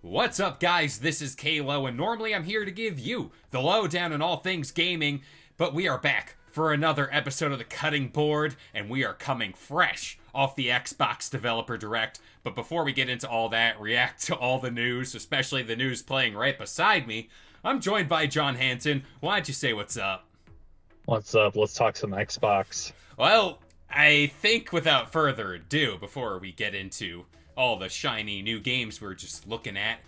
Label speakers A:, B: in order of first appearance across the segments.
A: What's up, guys? This is Kalo, and normally I'm here to give you the lowdown on all things gaming, but we are back for another episode of the Cutting Board, and we are coming fresh off the Xbox Developer Direct. But before we get into all that, react to all the news, especially the news playing right beside me, I'm joined by John Hanson. Why don't you say what's up?
B: What's up? Let's talk some Xbox.
A: Well, I think without further ado, before we get into all the shiny new games we're just looking at,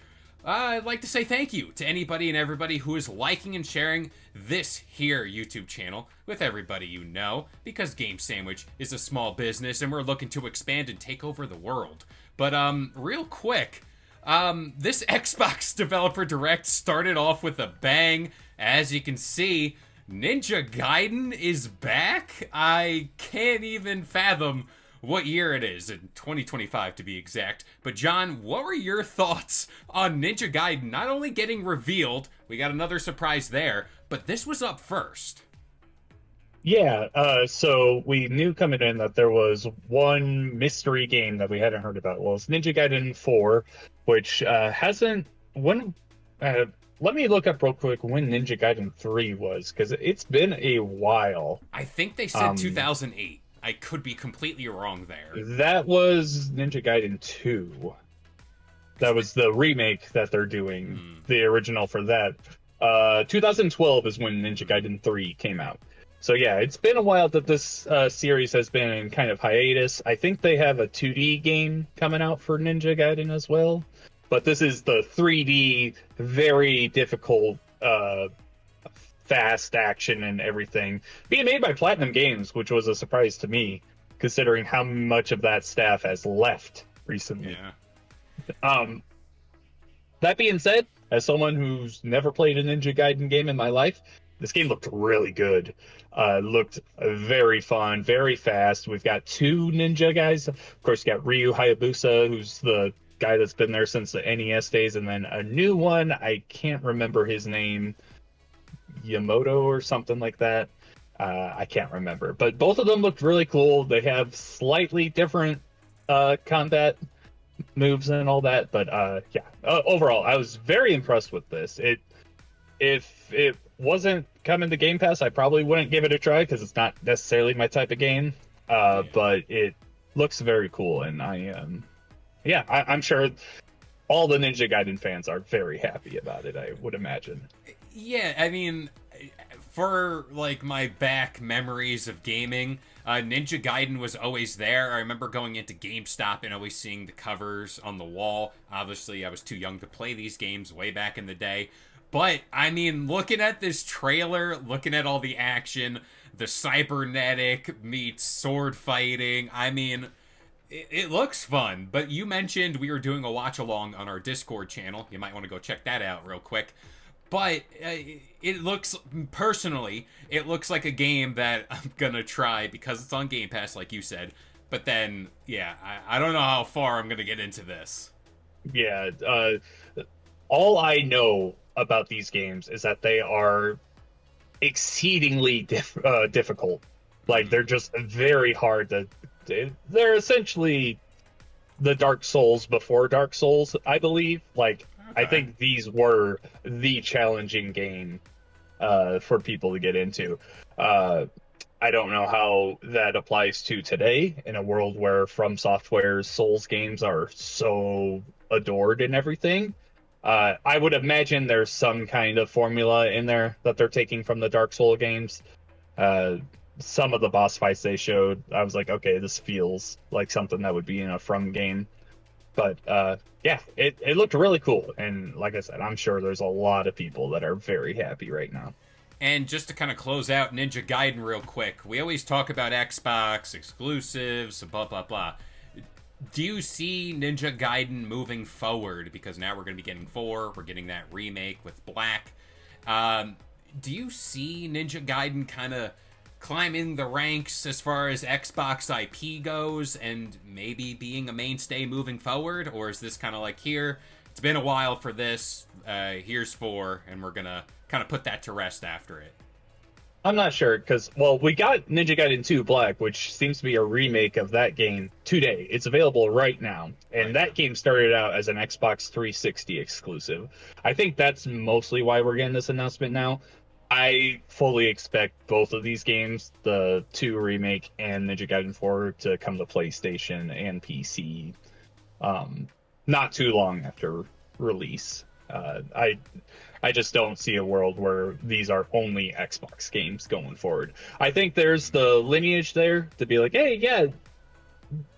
A: I'd like to say thank you to anybody and everybody who is liking and sharing this here YouTube channel with everybody you know, because Game Sandwich is a small business and we're looking to expand and take over the world. But real quick, this Xbox Developer Direct started off with a bang. As you can see, Ninja Gaiden is back. I can't even fathom what year it is, in 2025 to be exact. But John, what were your thoughts on Ninja Gaiden not only getting revealed, we got another surprise there, but this was up first?
B: Yeah, so we knew coming in that there was one mystery game that we hadn't heard about. Well, it's Ninja Gaiden 4, which hasn't. When let me look up real quick when Ninja Gaiden 3 was, because it's been a while.
A: I think they said 2008. I could be completely wrong there.
B: That was Ninja Gaiden 2. That was the remake that they're doing. The original for that. 2012 is when Ninja Gaiden 3 came out. So yeah, it's been a while that this series has been in kind of hiatus. I think they have a 2D game coming out for Ninja Gaiden as well. But this is the 3D, very difficult, fast action and everything, being made by Platinum Games, which was a surprise to me, considering how much of that staff has left recently.
A: Yeah.
B: That being said, as someone who's never played a Ninja Gaiden game in my life, this game looked really good. Looked very fun, very fast. We've got two ninja guys. Of course, you got Ryu Hayabusa, who's the guy that's been there since the NES days, and then a new one. I can't remember his name. Yamoto or something like that. I can't remember. But both of them looked really cool. They have slightly different combat moves and all that. But yeah, overall, I was very impressed with this. If it wasn't coming to Game Pass, I probably wouldn't give it a try because it's not necessarily my type of game. But it looks very cool, and I'm sure all the Ninja Gaiden fans are very happy about it, I would imagine.
A: Yeah, I mean, for like my back memories of gaming, Ninja Gaiden was always there. I remember going into GameStop and always seeing the covers on the wall. Obviously, I was too young to play these games way back in the day. But, I mean, looking at this trailer, looking at all the action, the cybernetic meets sword fighting, I mean, it looks fun. But you mentioned we were doing a watch along on our Discord channel. You might want to go check that out real quick. But it looks, personally, it looks like a game that I'm going to try because it's on Game Pass, like you said. But then, yeah, I don't know how far I'm going to get into this.
B: Yeah, all I know about these games is that they are exceedingly difficult. Like, they're just very hard to... They're essentially the Dark Souls before Dark Souls, I believe. Like, I think these were the challenging game for people to get into. I don't know how that applies to today in a world where From Software's Souls games are so adored and everything. I would imagine there's some kind of formula in there that they're taking from the Dark Souls games. Some of the boss fights they showed, I was like, okay, this feels like something that would be in a From game. But yeah, it looked really cool. And like I said, I'm sure there's a lot of people that are very happy right now.
A: And just to kind of close out Ninja Gaiden real quick, we always talk about Xbox exclusives, blah, blah, blah. Do you see Ninja Gaiden moving forward? Because now we're going to be getting 4. We're getting that remake with Black. Do you see Ninja Gaiden kind of climbing the ranks as far as Xbox IP goes and maybe being a mainstay moving forward? Or is this kind of like, here, it's been a while for this, here's 4, and we're going to kind of put that to rest after it?
B: I'm not sure because, well, we got Ninja Gaiden 2 Black, which seems to be a remake of that game today. It's available right now, and
A: Right now.
B: that game started out as an Xbox 360 exclusive. I think that's mostly why we're getting this announcement now. I fully expect both of these games, the 2 remake and Ninja Gaiden 4, to come to PlayStation and PC, um, not too long after release. I just don't see a world where these are only Xbox games going forward. I think there's the lineage there to be like, hey, yeah,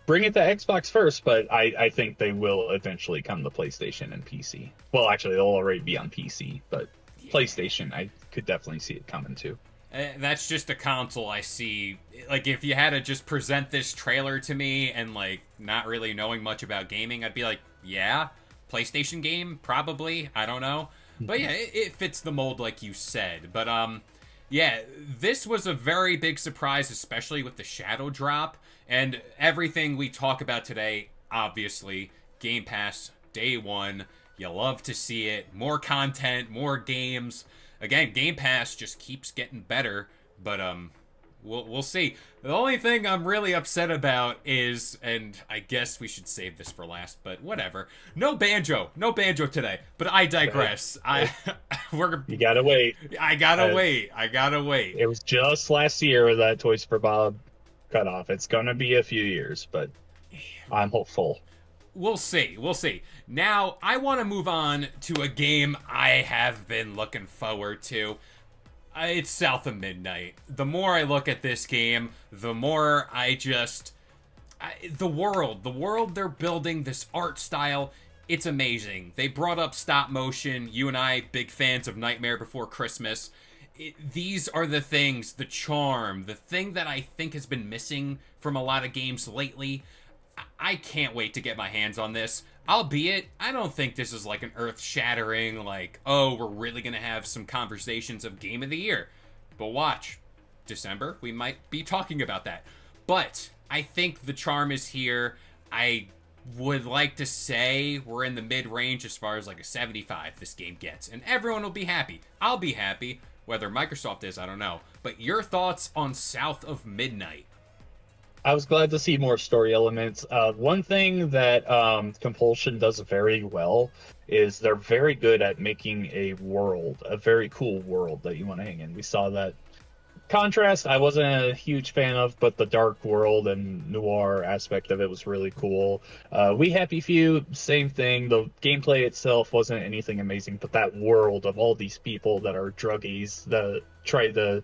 B: bring it to Xbox first, but I think they will eventually come to PlayStation and PC. Well, actually, they'll already be on PC, but
A: Yeah.
B: PlayStation, I could definitely see it coming too.
A: That's just a console I see. Like, if you had to just present this trailer to me and, like, not really knowing much about gaming, I'd be like, yeah, PlayStation game? Probably. I don't know. But yeah, it fits the mold like you said. But, yeah, this was a very big surprise, especially with the Shadow drop. And everything we talk about today, obviously, Game Pass, day one. You love to see it. More content, more games. Again, Game Pass just keeps getting better, but we'll see. The only thing I'm really upset about is, and I guess we should save this for last, but whatever. No banjo today. But I digress. We're
B: You gotta wait.
A: I gotta
B: Uh,
A: wait. I gotta wait.
B: it was just last year that Toys for Bob cut off. It's gonna be a few years, but I'm hopeful.
A: We'll see. We'll see. Now, I want to move on to a game I have been looking forward to. It's South of Midnight. The more I look at this game, the more the world they're building, this art style, it's amazing. They brought up stop motion. You and I, big fans of Nightmare Before Christmas. These are the things, the charm, the thing that I think has been missing from a lot of games lately. I can't wait to get my hands on this. Albeit, I don't think this is like an earth-shattering, like, oh, we're really gonna have some conversations of Game of the Year. But watch. December, we might be talking about that. But I think the charm is here. I would like to say we're in the mid-range as far as like a 75 this game gets. And everyone will be happy. I'll be happy. Whether Microsoft is, I don't know. But your thoughts on South of Midnight?
B: I was glad to see more story elements. One thing that Compulsion does very well is they're very good at making a world, a very cool world that you want to hang in. We saw that Contrast, I wasn't a huge fan of, but the dark world and noir aspect of it was really cool. We Happy Few, same thing. The gameplay itself wasn't anything amazing, but that world of all these people that are druggies that try to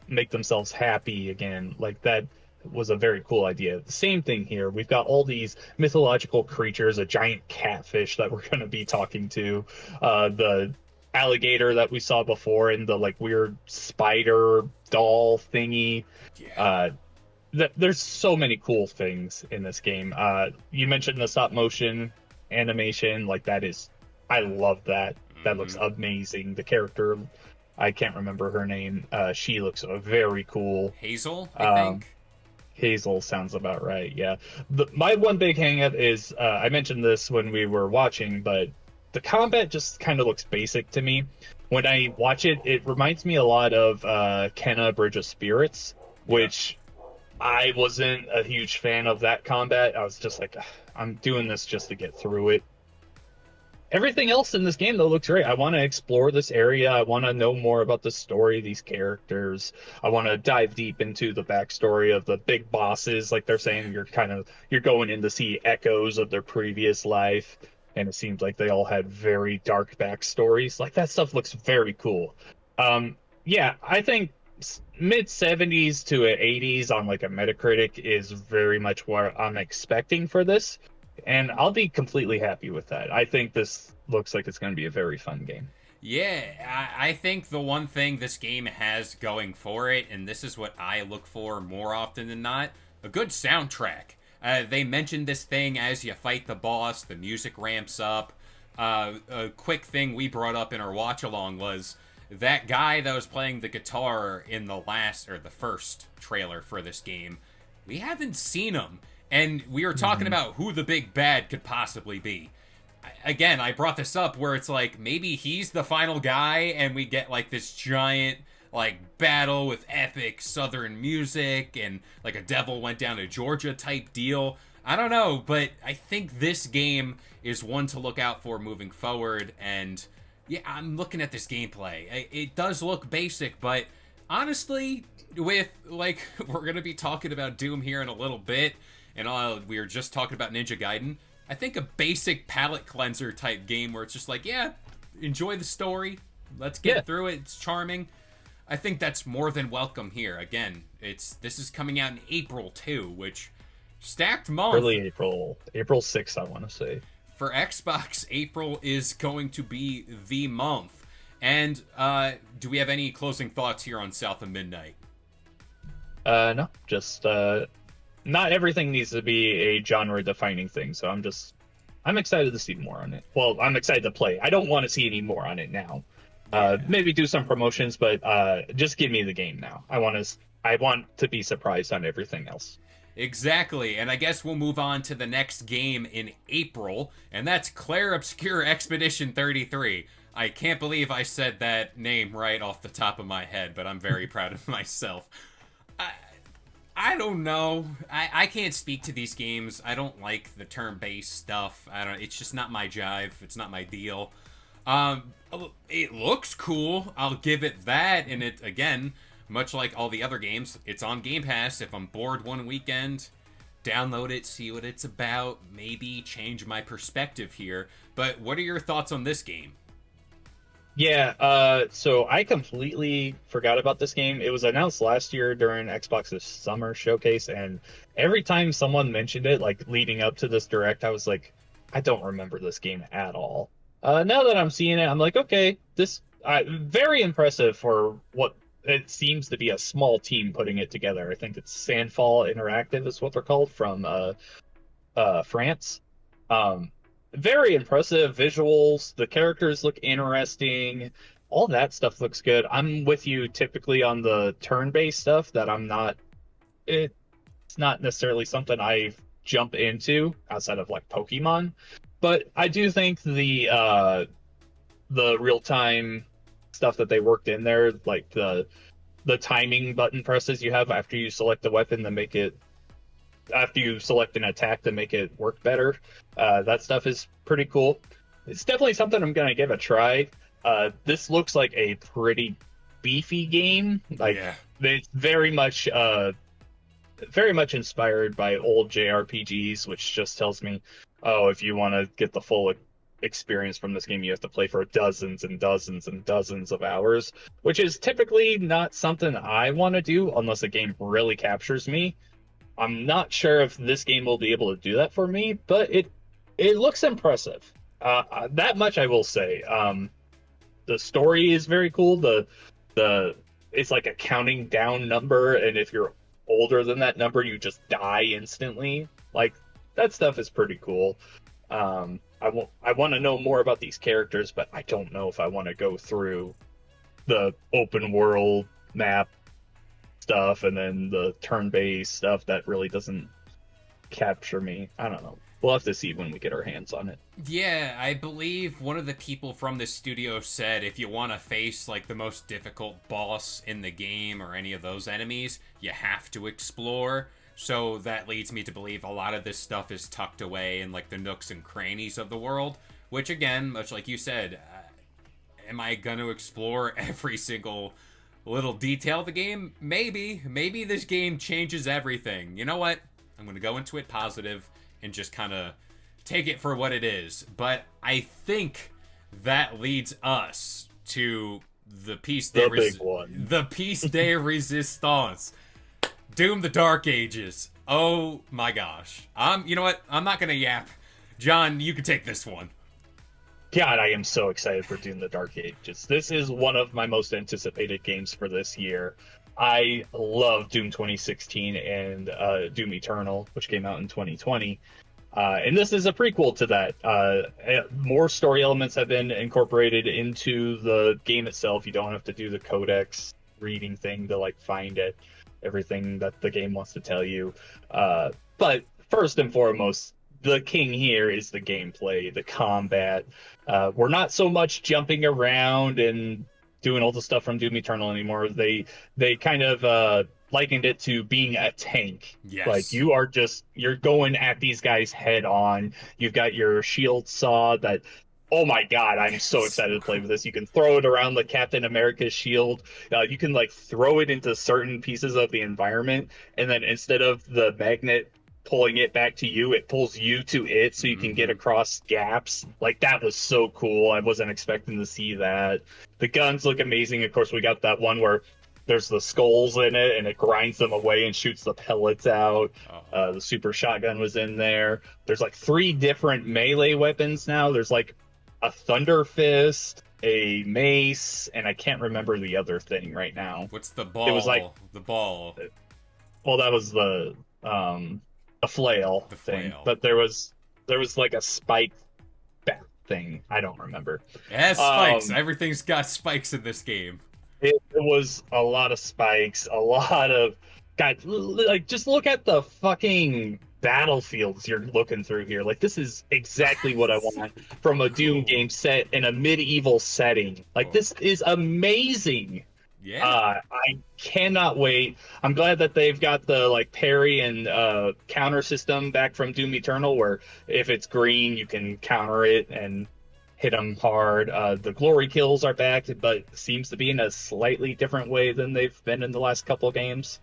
B: make themselves happy again, like that was a very cool idea. The same thing here. We've got all these mythological creatures, a giant catfish that we're going to be talking to, the alligator that we saw before, and the like weird spider doll thingy.
A: Yeah.
B: Uh, there's so many cool things in this game. You mentioned the stop motion animation, like that is, I love that. That looks amazing. The character, I can't remember her name. She looks very cool.
A: Hazel, I think.
B: Hazel sounds about right. Yeah. My one big hangup is I mentioned this when we were watching, but the combat just kind of looks basic to me. When I watch it, it reminds me a lot of Kenna Bridge of Spirits, which I wasn't a huge fan of that combat. I was just like, "Ugh, I'm doing this just to get through it." Everything else in this game though looks great. I want to explore this area. I want to know more about the story of these characters. I want to dive deep into the backstory of the big bosses. Like they're saying, you're going in to see echoes of their previous life, and it seems like they all had very dark backstories. Like that stuff looks very cool. Yeah, I think mid 70s to 80s on like a Metacritic is very much what I'm expecting for this, and I'll be completely happy with that. I think this looks like it's going to be a very fun game.
A: Yeah, I think the one thing this game has going for it, and this is what I look for more often than not, a good soundtrack. They mentioned this thing as you fight the boss, the music ramps up. A quick thing we brought up in our watch along was that guy that was playing the guitar in the first trailer for this game. We haven't seen him, and we were talking about who the big bad could possibly be. Again, I brought this up where it's like maybe he's the final guy and we get like this giant like battle with epic southern music and like a devil went down to Georgia type deal. I don't know, but I think this game is one to look out for moving forward. And yeah, I'm looking at this gameplay. It does look basic, but honestly, with like we're gonna be talking about Doom here in a little bit, and we were just talking about Ninja Gaiden. I think a basic palate cleanser type game where it's just like, yeah, enjoy the story, let's get through it. It's charming. I think that's more than welcome here. Again, this is coming out in April too, which stacked month.
B: Early April 6th, I want to say.
A: For Xbox, April is going to be the month. And do we have any closing thoughts here on South of Midnight?
B: No, just not everything needs to be a genre-defining thing. So I'm excited to see more on it. Well, I'm excited to play. I don't want to see any more on it now. Maybe do some promotions, but just give me the game now. I want to be surprised on everything else.
A: Exactly, and I guess we'll move on to the next game in April, and that's Clair Obscur Expedition 33. I can't believe I said that name right off the top of my head, but I'm very proud of myself. I don't know. I can't speak to these games. I don't like the turn-based stuff. It's just not my jive. It's not my deal. It looks cool. I'll give it that, and it, again, much like all the other games, it's on Game Pass. If I'm bored one weekend, download it, see what it's about, maybe change my perspective here. But what are your thoughts on this game?
B: Yeah, so I completely forgot about this game. It was announced last year during Xbox's summer showcase, and every time someone mentioned it, like leading up to this direct, I was like, I don't remember this game at all. Now that I'm seeing it, I'm like, okay, this very impressive for what it seems to be a small team putting it together. I think it's Sandfall Interactive is what they're called, from France. Very impressive visuals. The characters look interesting. All that stuff looks good. I'm with you typically on the turn-based stuff that it's not necessarily something I jump into outside of like Pokemon. But I do think the real-time stuff that they worked in there, like the timing button presses you have after you select the weapon to make it, after you select an attack to make it work better, that stuff is pretty cool. It's definitely something I'm gonna give a try. This looks like a pretty beefy game. Like, yeah. It's very much inspired by old JRPGs, which just tells me, oh, if you want to get the full experience from this game, you have to play for dozens and dozens and dozens of hours, which is typically not something I want to do unless a game really captures me. I'm not sure if this game will be able to do that for me, but it looks impressive. That much I will say. The story is very cool. The it's like a counting down number, and if you're older than that number, you just die instantly. Like, that stuff is pretty cool. I want to know more about these characters, but I don't know if I want to go through the open world map stuff and then the turn-based stuff that really doesn't capture me. I don't know. We'll have to see when we get our hands on it.
A: Yeah, I believe one of the people from the studio said if you want to face like the most difficult boss in the game or any of those enemies, you have to explore. So that leads me to believe a lot of this stuff is tucked away in like the nooks and crannies of the world, which again, much like you said, am I going to explore every single little detail of the game? Maybe this game changes everything. You know what? I'm going to go into it positive and just kind of take it for what it is. But I think that leads us to the piece de resistance. Doom: The Dark Ages. Oh my gosh. You know what? I'm not gonna yap. John, you can take this one.
B: God, I am so excited for Doom: The Dark Ages. This is one of my most anticipated games for this year. I love Doom 2016 and Doom Eternal, which came out in 2020. And this is a prequel to that. More story elements have been incorporated into the game itself. You don't have to do the codex reading thing to like find it, everything that the game wants to tell you. But first and foremost, the king here is the gameplay, the combat. We're not so much jumping around and doing all the stuff from Doom Eternal anymore. They kind of likened it to being a tank. Like
A: Yes.
B: you're going at these guys head on. You've got your shield saw that. Oh my God, I'm so
A: It's
B: excited
A: so
B: to play with
A: cool.
B: this. You can throw it around the Captain America shield. You can like throw it into certain pieces of the environment, and then instead of the magnet pulling it back to you, it pulls you to it so you can get
A: Hmm.
B: across gaps. Like that was so cool. I wasn't expecting to see that. The guns look amazing. Of course, we got that one where there's the skulls in it and it grinds them away and shoots the pellets out.
A: Oh,
B: The super shotgun was in there. There's like three different melee weapons now. There's like a thunder fist, a mace, and I can't remember the other thing right now.
A: what's the
B: It was like,
A: ball? The ball.
B: well, that was um a flail
A: The
B: thing,
A: flail.
B: but there was like a spike bat thing. I don't remember.
A: It has spikes.
B: Um,
A: Everything's got spikes in this game.
B: it was a lot of spikes, a lot of God. Like, just look at the fucking battlefields you're looking through here. Like, this is exactly what I want from a Doom
A: Cool.
B: game set in a medieval setting. Like,
A: Oh,
B: this is amazing.
A: yeah.
B: I cannot wait. I'm glad that they've got the like parry and counter system back from Doom Eternal, where if it's green, you can counter it and hit them hard. The glory kills are back, but seems to be in a slightly different way than they've been in the last couple of games.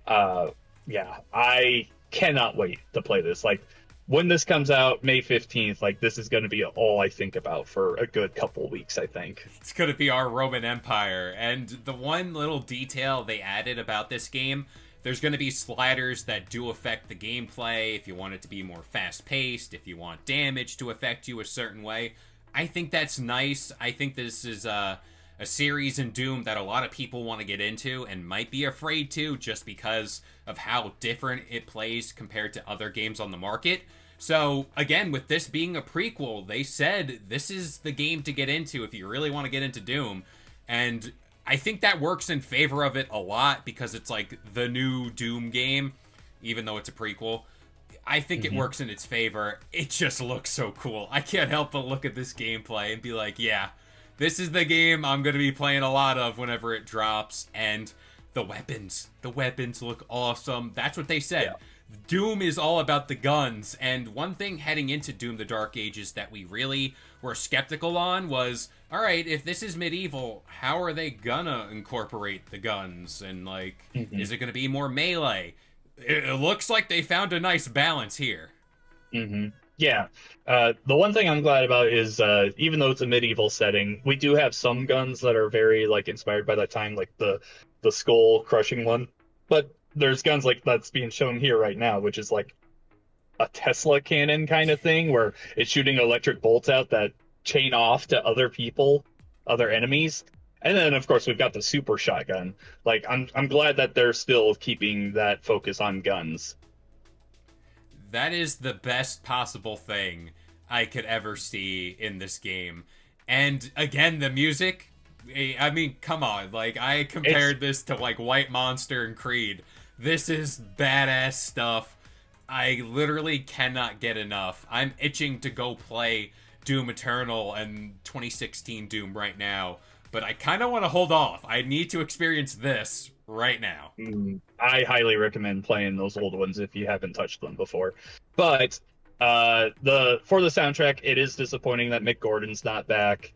B: Uh, yeah, I cannot wait to play this. Like when this comes out, May 15th, like this is going to be all I think about for a good couple weeks, I think.
A: It's gonna be our Roman Empire. And the one little detail they added about this game, there's gonna be sliders that do affect the gameplay. If you want it to be more fast paced, if you want damage to affect you a certain way, I think that's nice. I think this is a series in Doom that a lot of people want to get into and might be afraid to just because of how different it plays compared to other games on the market. So, again, with this being a prequel, they said this is the game to get into if you really want to get into Doom. And I think that works in favor of it a lot because it's like the new Doom game, even though it's a prequel. I think it
B: Hmm.
A: works in its favor. It just looks so cool. I can't help but look at this gameplay and be like, yeah, this is the game I'm going to be playing a lot of whenever it drops. And the weapons look awesome. That's what they said.
B: Yeah.
A: Doom is all about the guns. And one thing heading into Doom the Dark Ages that we really were skeptical on was, all right, if this is medieval, how are they gonna incorporate the guns? And, like,
B: Hmm.
A: is it gonna be more melee? It looks like they found a nice balance here.
B: Hmm. Yeah. The one thing I'm glad about is even though it's a medieval setting, we do have some guns that are very like inspired by that time, like the skull crushing one. But there's guns like that's being shown here right now, which is like a Tesla cannon kind of thing, where it's shooting electric bolts out that chain off to other people, other enemies. And then of course we've got the super shotgun. Like I'm glad that they're still keeping that focus on guns.
A: That is the best possible thing I could ever see in this game. And again, the music. I mean, come on. Like, I
B: It's
A: compared this to, like, White Monster and Creed. This is badass stuff. I literally cannot get enough. I'm itching to go play Doom Eternal and 2016 Doom right now. But I kind of want to hold off. I need to experience this right now.
B: I highly recommend playing those old ones if you haven't touched them before. But the for the soundtrack, it is disappointing that Mick Gordon's not back.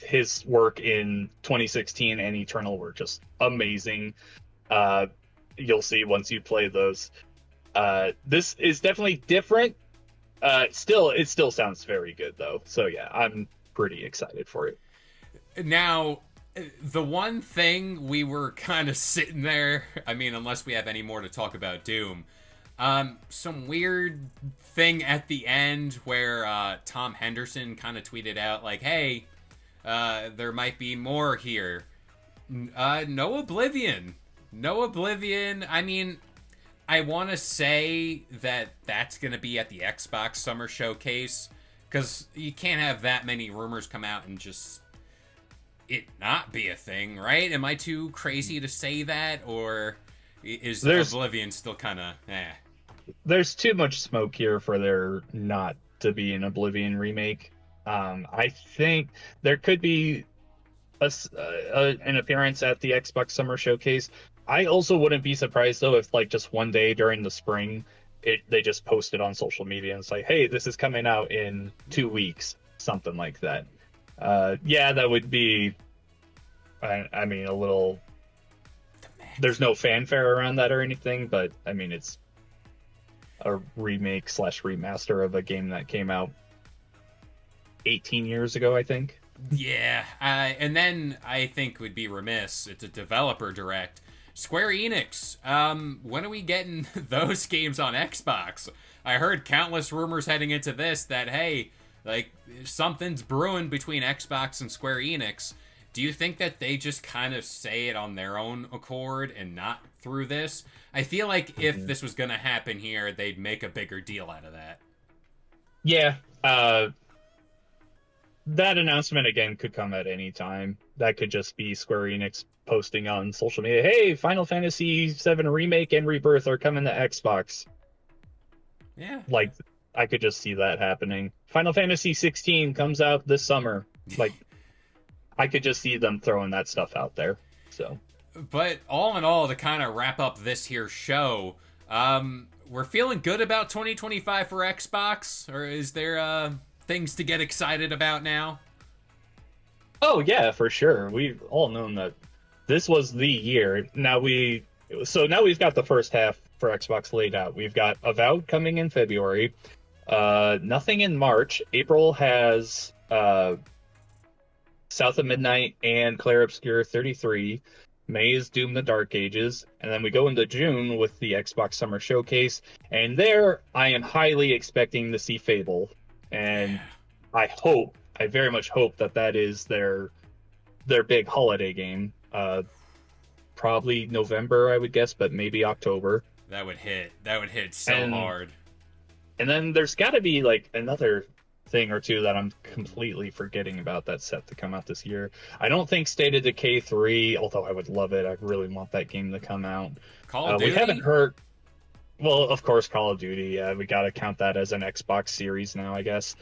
B: His work in 2016 and Eternal were just amazing. Uh, you'll see once you play those. This is definitely different. It still sounds very good though. So yeah, I'm pretty excited for it.
A: Now, the one thing we were kind of sitting there, I mean, unless we have any more to talk about Doom, some weird thing at the end where Tom Henderson kind of tweeted out, like, hey, there might be more here. No Oblivion. No Oblivion. I mean, I want to say that that's going to be at the Xbox Summer Showcase, because you can't have that many rumors come out and just it not be a thing, right? Am I too crazy to say that, or is
B: There's
A: Oblivion still kind of
B: there's too much smoke here for there not to be an Oblivion remake. I think there could be an appearance at the Xbox Summer Showcase. I also wouldn't be surprised though if like just one day during the spring, they just posted on social media and it's like, hey, this is coming out in 2 weeks, something like that. Yeah, that would be. I mean, a little. There's no fanfare around that or anything, but I mean, it's a remake slash remaster of a game that came out 18 years ago, I think.
A: Yeah, and then I think would be remiss. It's a developer direct. Square Enix. When are we getting those games on Xbox? I heard countless rumors heading into this that hey, like something's brewing between Xbox and Square Enix. Do you think that they just kind of say it on their own accord and not through this? I feel like if this was going to happen here, they'd make a bigger deal out of that.
B: Yeah, that announcement again could come at any time. That could just be Square Enix posting on social media, hey, Final Fantasy VII Remake and Rebirth are coming to Xbox.
A: Yeah.
B: Like, I could just see that happening. Final Fantasy 16 comes out this summer. Like, I could just see them throwing that stuff out there. So,
A: but all in all, to kind of wrap up this here show, we're feeling good about 2025 for Xbox, or is there things to get excited about now?
B: Oh yeah, for sure. We've all known that this was the year. Now we've got the first half for Xbox laid out. We've got Avowed coming in February. Nothing in March. April has South of Midnight and Clair Obscur 33. May is Doom the Dark Ages. And then we go into June with the Xbox Summer Showcase. And there, I am highly expecting to see Fable. And I very much hope that is their big holiday game. Probably November, I would guess, but maybe October.
A: That would hit so hard.
B: And then there's got to be like another thing or two that I'm completely forgetting about that's set to come out this year. I don't think State of Decay 3, although I would love it. I really want that game to come out.
A: Call of Duty?
B: We haven't heard. Well, of course, Call of Duty. Yeah, we got to count that as an Xbox series now, I guess.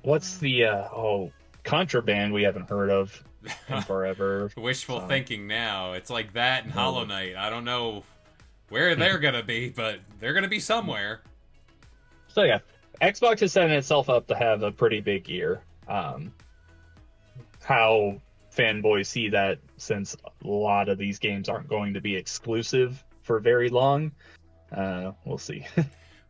B: What's the Contraband we haven't heard of in forever.
A: Wishful thinking now. It's like that and Hollow Knight. I don't know where they're going to be, but they're going to be somewhere.
B: So yeah, Xbox is setting itself up to have a pretty big year. How fanboys see that, since a lot of these games aren't going to be exclusive for very long, we'll see.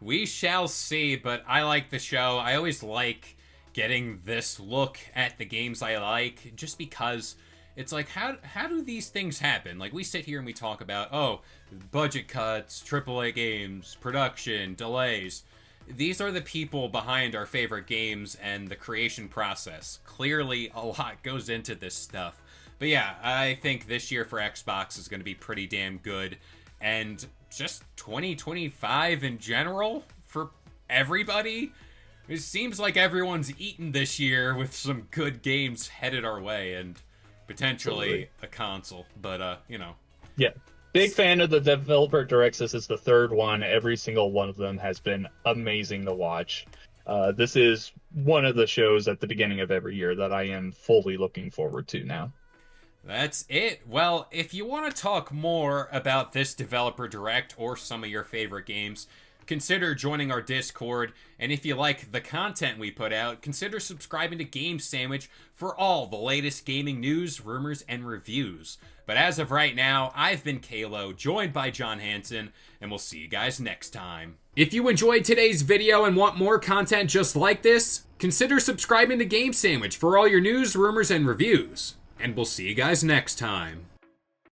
A: We shall see, but I like the show. I always like getting this look at the games I like, just because it's like, how do these things happen? Like, we sit here and we talk about, budget cuts, AAA games, production, delays. These are the people behind our favorite games and the creation process. Clearly, a lot goes into this stuff. But yeah, I think this year for Xbox is going to be pretty damn good. And just 2025 in general for everybody. It seems like everyone's eaten this year with some good games headed our way and potentially a console. But,
B: Yeah. Big fan of the developer directs. This is the third one. Every single one of them has been amazing to watch. This is one of the shows at the beginning of every year that I am fully looking forward to now.
A: That's it. Well, if you want to talk more about this developer direct or some of your favorite games, consider joining our Discord. And if you like the content we put out, consider subscribing to Game Sandwich for all the latest gaming news, rumors, and reviews. But as of right now, I've been Kalo, joined by John Hanson, and we'll see you guys next time. If you enjoyed today's video and want more content just like this, consider subscribing to Game Sandwich for all your news, rumors, and reviews. And we'll see you guys next time.